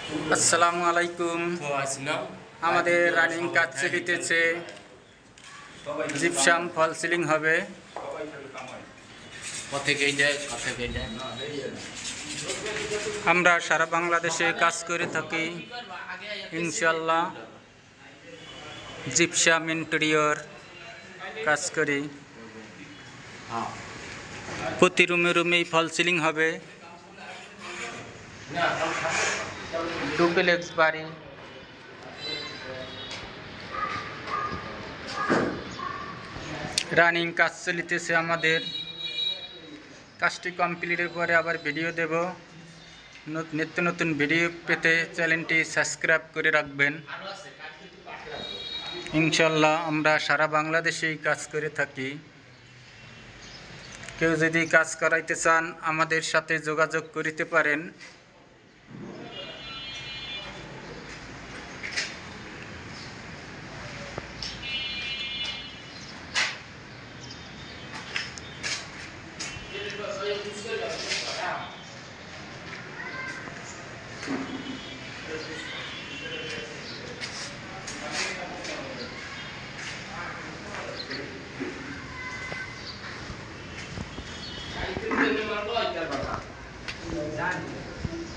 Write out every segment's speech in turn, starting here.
আসসালামু আলাইকুম। আমাদের রানিং কাজ চলিতেছে, জিপসাম ফল সিলিং হবে। আমরা সারা বাংলাদেশে কাজ করে থাকি ইনশাল্লাহ। জিপসাম ইন্টেরিয়র কাজ করি, প্রতি রুমে রুমেই ফল সিলিং হবে। ডুপ্লেক্স বাড়ি, রানিং কাজ চলিতেছে আমাদের। কাজটি কমপ্লিটের পরে আবার ভিডিও দেব। নিত্য নতুন ভিডিও পেতে চ্যানেলটি সাবস্ক্রাইব করে রাখবেন। ইনশাল্লাহ আমরা সারা বাংলাদেশেই কাজ করে থাকি। কেউ যদি কাজ করাইতে চান আমাদের সাথে যোগাযোগ করিতে পারেন।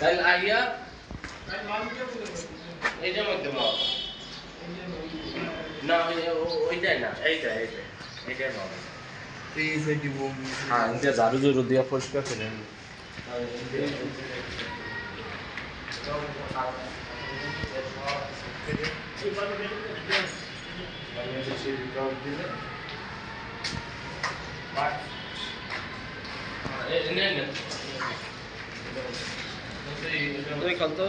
কাল আইয়া এইটার মধ্যে না ওইটাই না এইটাই হ্যাঁ এটা ঝাড়ু ঝাড়ু দিয়ে পরিষ্কার করে ওই কাল তো